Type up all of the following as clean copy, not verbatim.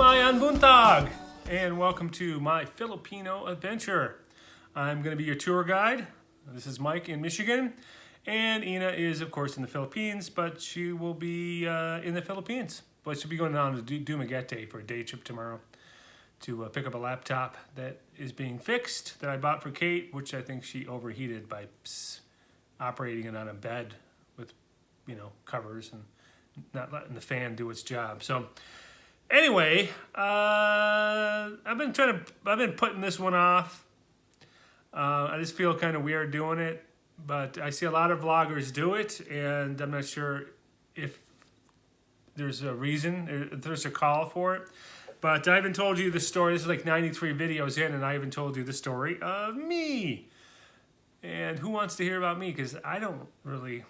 Mayan buntag, and welcome to my Filipino adventure. I'm going to be your tour guide. This is Mike in Michigan, and Yna is, of course, in the Philippines, but she will be in the Philippines. But she'll be going down to Dumaguete for a day trip tomorrow to pick up a laptop that is being fixed that I bought for Kate, which I think she overheated by operating it on a bed with, covers and not letting the fan do its job. So anyway, I've been putting this one off. I just feel kind of weird doing it, but I see a lot of vloggers do it, and I'm not sure if there's a reason, if there's a call for it. But I haven't told you the story. This is like 93 videos in, and I haven't told you the story of me. And who wants to hear about me? Because I don't really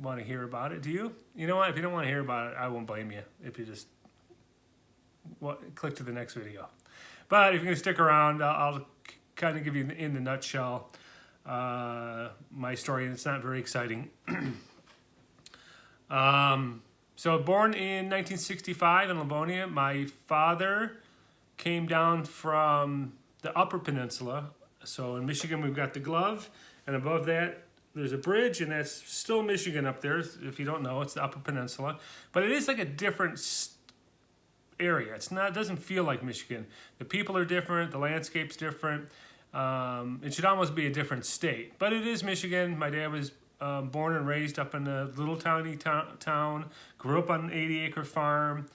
want to hear about it. Do you? You know what? If you don't want to hear about it, I won't blame you if you just click to the next video. But if you're going to stick around, I'll kind of give you in the nutshell my story, and it's not very exciting. So born in 1965 in Livonia, my father came down from the Upper Peninsula. So in Michigan, we've got the Glove, and above that, there's a bridge, and that's still Michigan up there. If you don't know, it's the Upper Peninsula. But it is like a different area. It doesn't feel like Michigan. The people are different. The landscape's different. It should almost be a different state. But it is Michigan. My dad was born and raised up in a little tiny town. Grew up on an 80-acre farm.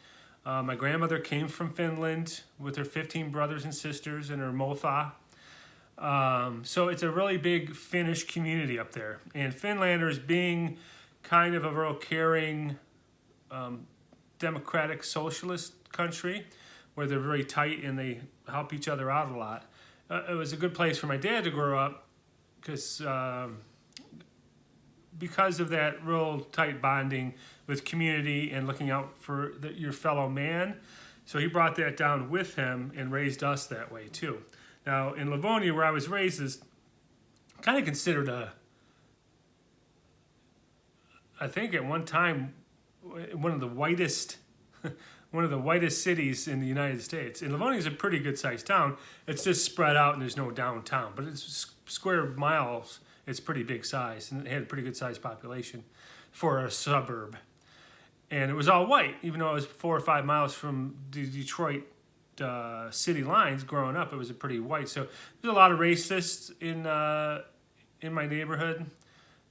My grandmother came from Finland with her 15 brothers and sisters and her motha. So it's a really big Finnish community up there. And Finlanders, being kind of a real caring, democratic socialist country where they're very tight and they help each other out a lot. It was a good place for my dad to grow up because of that real tight bonding with community and looking out for your fellow man. So he brought that down with him and raised us that way too. Now in Livonia, where I was raised, is kind of considered I think at one time, one of the whitest cities in the United States. And Livonia is a pretty good sized town. It's just spread out and there's no downtown, but it's square miles. It's pretty big size, and it had a pretty good sized population for a suburb. And it was all white, even though it was 4 or 5 miles from the Detroit city lines. Growing up, it was a pretty white. So there's a lot of racists in my neighborhood.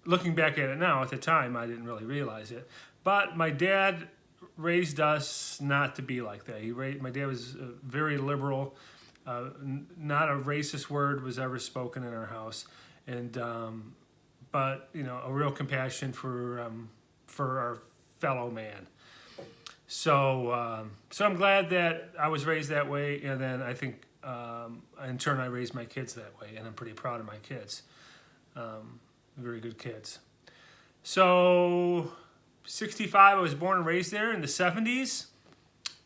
Looking back at it now, at the time, I didn't really realize it. But my dad raised us not to be like that. My dad was very liberal. Not a racist word was ever spoken in our house, and but a real compassion for our fellow man. So I'm glad that I was raised that way, and then I think in turn I raised my kids that way, and I'm pretty proud of my kids. Very good kids. So 65, I was born and raised there in the 70s,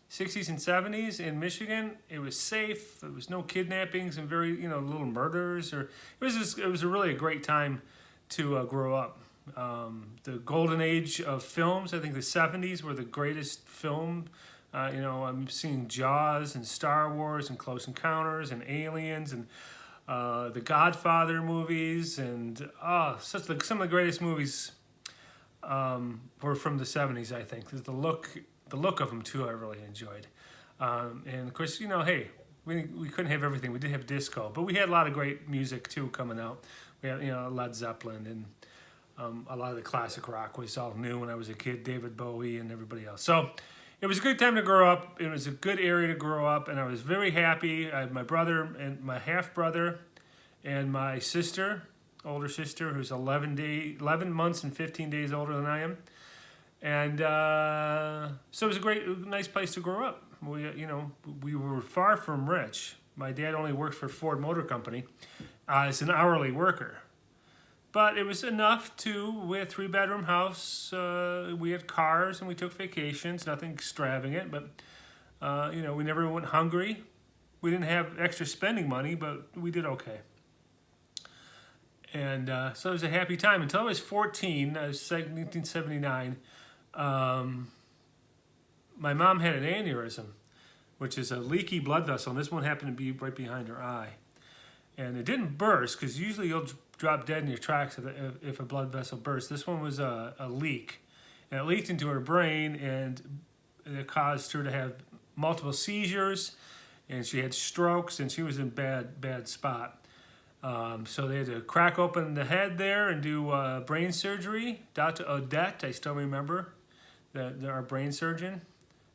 60s and 70s in Michigan. It was safe. There was no kidnappings and very, little murders. It was really a great time to grow up. The golden age of films, I think the 70s were the greatest film. I'm seeing Jaws and Star Wars and Close Encounters and Aliens and the Godfather movies and some of the greatest movies were from the 70s, I think. The look of them too, I really enjoyed. And of course, hey, we couldn't have everything. We did have disco, but we had a lot of great music too coming out. We had Led Zeppelin and a lot of the classic rock was all new when I was a kid. David Bowie and everybody else. So it was a good time to grow up. It was a good area to grow up, and I was very happy. I had my brother and my half brother, and my sister, older sister, who's 11 months and 15 days older than I am. And so it was a nice place to grow up. We were far from rich. My dad only worked for Ford Motor Company as an hourly worker. But it was enough we had a 3-bedroom house, we had cars, and we took vacations, nothing extravagant, but, we never went hungry. We didn't have extra spending money, but we did okay. And so it was a happy time until I was 14, 1979. My mom had an aneurysm, which is a leaky blood vessel. And this one happened to be right behind her eye. And it didn't burst, because usually you'll drop dead in your tracks if a blood vessel bursts. This one was a leak. And it leaked into her brain, and it caused her to have multiple seizures, and she had strokes, and she was in bad spot. So they had to crack open the head there and do brain surgery. Dr. Odette, I still remember, our brain surgeon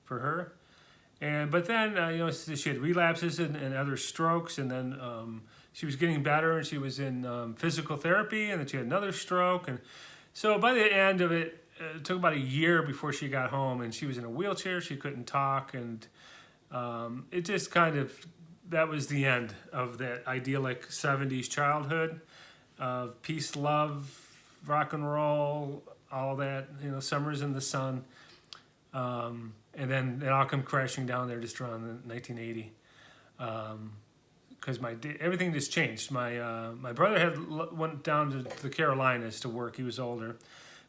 for her. But then, she had relapses and other strokes, and then she was getting better, and she was in physical therapy, and then she had another stroke. And so by the end of it, it took about a year before she got home, and she was in a wheelchair. She couldn't talk, and it just kind of, that was the end of that idyllic 70s childhood of peace, love, rock and roll, all that, summers in the sun. And then it all come crashing down there just around 1980. Because everything just changed. My brother went down to the Carolinas to work. He was older.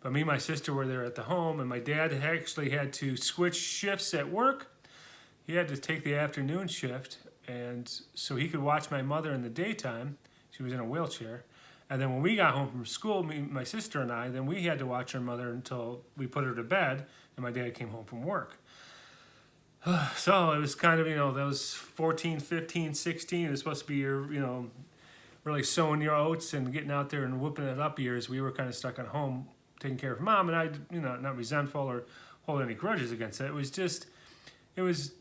But me and my sister were there at the home, and my dad actually had to switch shifts at work. He had to take the afternoon shift, and so he could watch my mother in the daytime. She was in a wheelchair. And then when we got home from school, my sister and I, then we had to watch our mother until we put her to bed, and my dad came home from work. So it was kind of, those 14, 15, 16, it was supposed to be your, really sowing your oats and getting out there and whooping it up years. We were kind of stuck at home taking care of mom, and I, not resentful or hold any grudges against it. It was just, it was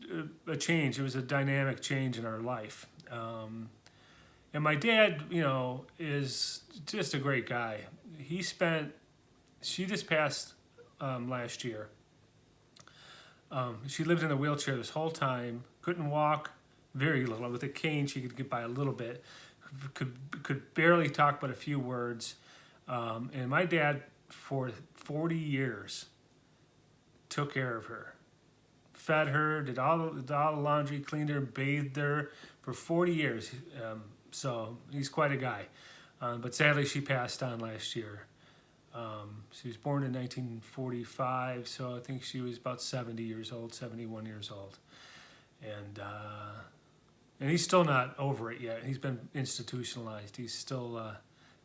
a change. It was a dynamic change in our life. And my dad, is just a great guy. She just passed last year. She lived in a wheelchair this whole time, couldn't walk very little. With a cane, she could get by a little bit, could barely talk but a few words. And my dad, for 40 years, took care of her, fed her, did all the laundry, cleaned her, bathed her for 40 years. So he's quite a guy. But sadly, she passed on last year. She was born in 1945, so I think she was about 70 years old, 71 years old. And he's still not over it yet. He's been institutionalized. He still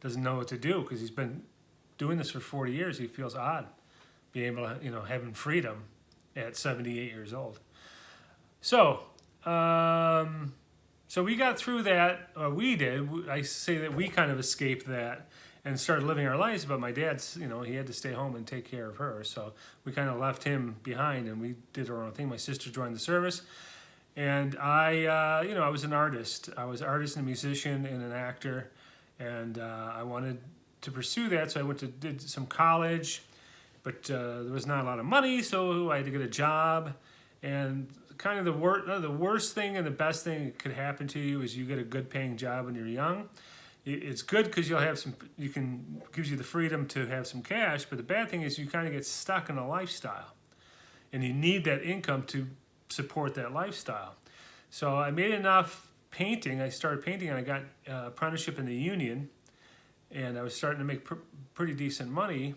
doesn't know what to do because he's been doing this for 40 years. He feels odd being able to, having freedom at 78 years old. So, so we got through that, we did. I say that we kind of escaped that and started living our lives, but my dad's, he had to stay home and take care of her. So we kind of left him behind and we did our own thing. My sister joined the service, and I, I was an artist. I was an artist and a musician and an actor, and I wanted to pursue that, so I did some college, but there was not a lot of money, so I had to get a job. And kind of the worst thing and the best thing that could happen to you is you get a good paying job when you're young. It's good because gives you the freedom to have some cash, but the bad thing is you kind of get stuck in a lifestyle, and you need that income to support that lifestyle. So I made enough painting. I started painting, and I got an apprenticeship in the union, and I was starting to make pretty decent money.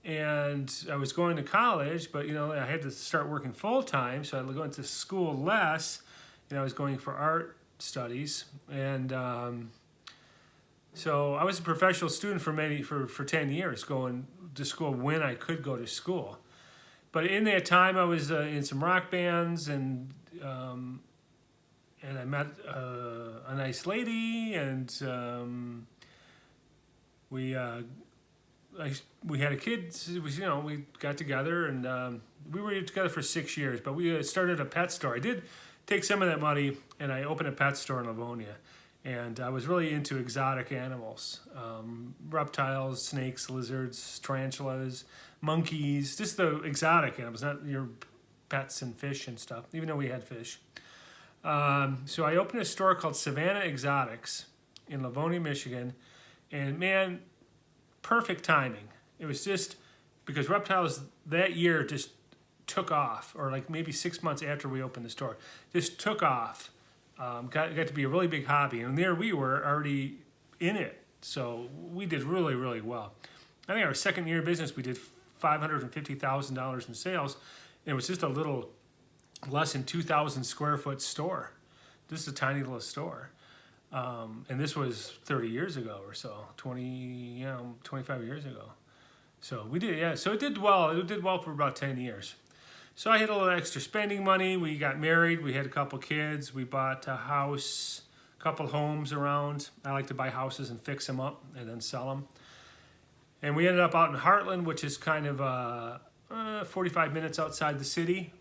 And I was going to college, but I had to start working full time, so I was going to school less. I was going for art studies, and so I was a professional student for 10 years, going to school when I could go to school. But in that time, I was in some rock bands, and I met a nice lady, and we had a kid. It was, we got together, and we were together for 6 years, but we started a pet store. I did take some of that money, and I opened a pet store in Livonia. And I was really into exotic animals, reptiles, snakes, lizards, tarantulas, monkeys, just the exotic animals, not your pets and fish and stuff, even though we had fish. So I opened a store called Savannah Exotics in Livonia, Michigan, and man, perfect timing. It was just because reptiles that year just took off, or like maybe 6 months after we opened the store, just took off. Got to be a really big hobby, and there we were already in it. So we did really, really well. I think our second year of business, we did $550,000 in sales, and it was just a little less than 2,000 square foot store. This is a tiny little store. And this was 30 years ago or so, 25 years ago. So we did, yeah. So it did well. It did well for about 10 years. So I had a little extra spending money. We got married. We had a couple kids. We bought a house, a couple homes around. I like to buy houses and fix them up and then sell them. And we ended up out in Heartland, which is kind of 45 minutes outside the city,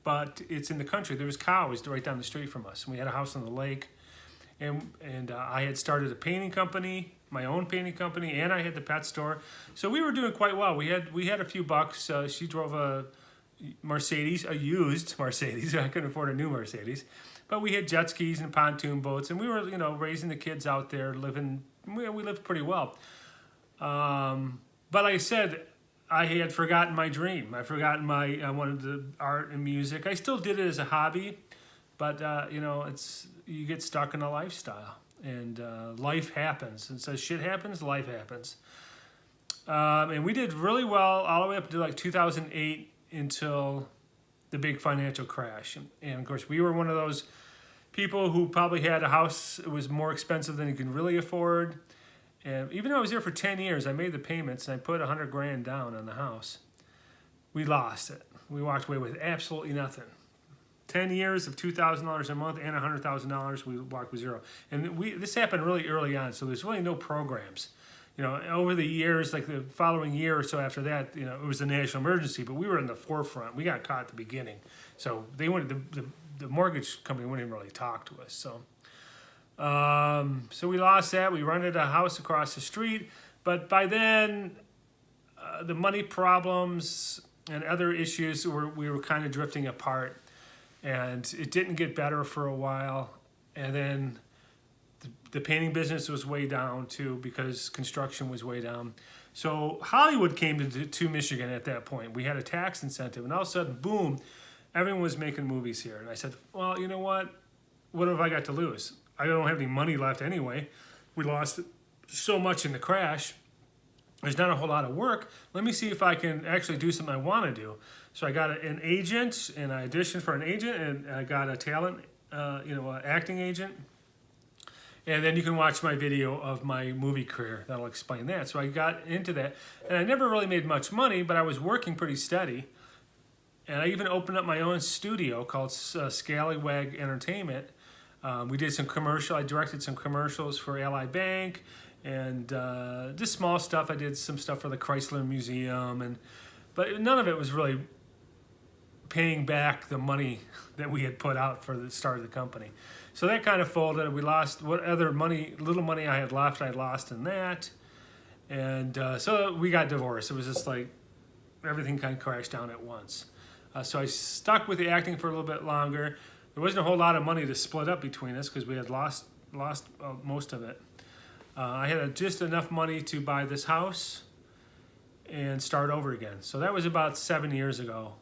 but it's in the country. There was cows right down the street from us. And we had a house on the lake. And I had started a painting company, my own painting company, and I had the pet store. So we were doing quite well. We had a few bucks. She drove a Mercedes, a used Mercedes. I couldn't afford a new Mercedes. But we had jet skis and pontoon boats, and we were, raising the kids out there, living. We lived pretty well. But like I said, I had forgotten my dream. I wanted to art and music. I still did it as a hobby, but you get stuck in a lifestyle, and life happens. And so shit happens, life happens. And we did really well all the way up to like 2008 until the big financial crash. And of course, we were one of those people who probably had a house that was more expensive than you can really afford. And even though I was there for 10 years, I made the payments and I put $100,000 down on the house. We lost it. We walked away with absolutely nothing. 10 years of $2,000 a month and $100,000, we walked with zero. And this happened really early on, so there's really no programs. Over the years, like the following year or so after that, it was a national emergency, but we were in the forefront. We got caught at the beginning. So they wanted the mortgage company wouldn't even really talk to us. So we lost that. We rented a house across the street, but by then, the money problems and other issues we were kind of drifting apart, and it didn't get better for a while. And then the painting business was way down too because construction was way down. So Hollywood came to Michigan at that point. We had a tax incentive, and all of a sudden, boom, everyone was making movies here. And I said, well, you know what? What have I got to lose? I don't have any money left anyway. We lost so much in the crash. There's not a whole lot of work. Let me see if I can actually do something I want to do. So I got an agent, and I auditioned for an agent, and I got a talent, acting agent. And then you can watch my video of my movie career. That'll explain that. So I got into that. And I never really made much money, but I was working pretty steady. And I even opened up my own studio called Scallywag Entertainment. We did some commercial. I directed some commercials for Ally Bank and just small stuff. I did some stuff for the Chrysler Museum. But none of it was really paying back the money that we had put out for the start of the company. So that kind of folded. We lost what other little money I had left, I lost in that. And so we got divorced. It was just like everything kind of crashed down at once. So I stuck with the acting for a little bit longer. There wasn't a whole lot of money to split up between us because we had lost most of it. I had just enough money to buy this house and start over again. So that was about 7 years ago.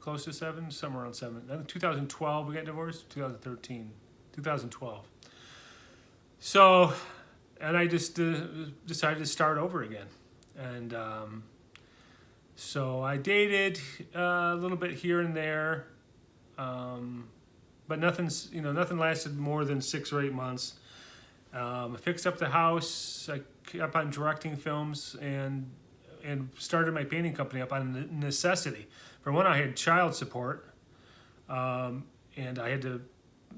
Close to 7, somewhere around 7. I think 2012 we got divorced, 2013, 2012. So, and I just decided to start over again. And so I dated a little bit here and there, but nothing lasted more than 6 or 8 months. I fixed up the house. I kept on directing films and started my painting company up on necessity. For one, I had child support, and I had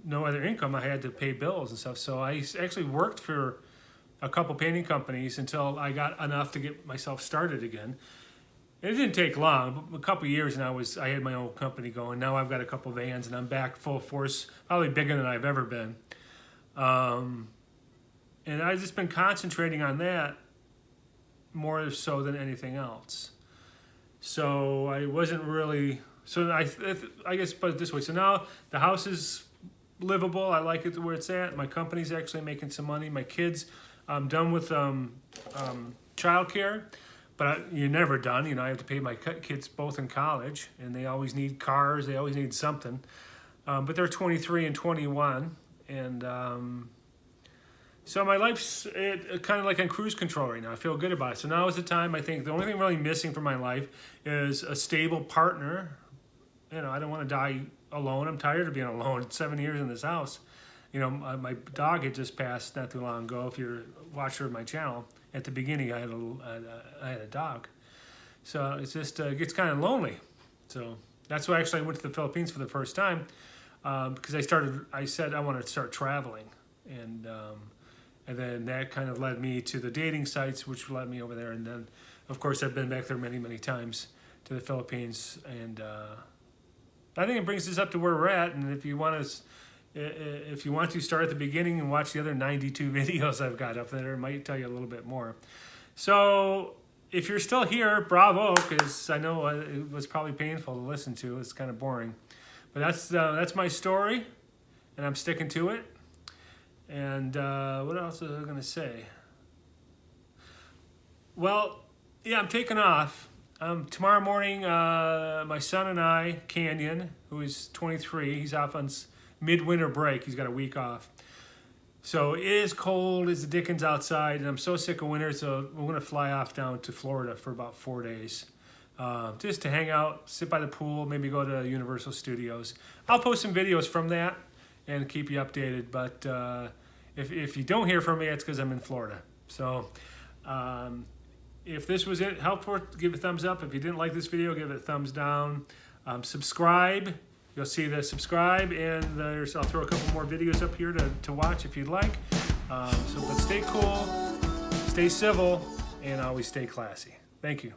no other income. I had to pay bills and stuff. So I actually worked for a couple painting companies until I got enough to get myself started again. And it didn't take long, but a couple of years, and I had my own company going. Now I've got a couple vans, and I'm back full force, probably bigger than I've ever been. And I've just been concentrating on that more so than anything else. So I wasn't really, so I guess put it this way. So now the house is livable. I like it where it's at. My company's actually making some money. My kids, I'm done with childcare, but you're never done. I have to pay my kids both in college, and they always need cars. They always need something. But they're 23 and 21, and so my life's kind of like on cruise control right now. I feel good about it. So now is the time. I think the only thing really missing from my life is a stable partner. I don't want to die alone. I'm tired of being alone. 7 years in this house. You know, my dog had just passed not too long ago. If you're a watcher of my channel, at the beginning I had a dog. So it's just it gets kind of lonely. So that's why actually I went to the Philippines for the first time, because I said I want to start traveling, and then that kind of led me to the dating sites, which led me over there. And then, of course, I've been back there many, many times to the Philippines, and I think it brings us up to where we're at. And if you want to start at the beginning and watch the other 92 videos I've got up there, it might tell you a little bit more. So if you're still here, bravo, because I know it was probably painful to listen to. It's kind of boring, but that's my story, and I'm sticking to it. And what else was I going to say? Well, yeah, I'm taking off. Tomorrow morning, my son and I, Canyon, who is 23, he's off on midwinter break. He's got a week off. So it is cold as the dickens outside, and I'm so sick of winter, so we're going to fly off down to Florida for about 4 days. Just to hang out, sit by the pool, maybe go to Universal Studios. I'll post some videos from that and keep you updated, but if you don't hear from me, it's because I'm in Florida. So if this was helpful, give it a thumbs up. If you didn't like this video, give it a thumbs down. Subscribe. You'll see the subscribe, and I'll throw a couple more videos up here to watch if you'd like. But stay cool, stay civil, and always stay classy. Thank you.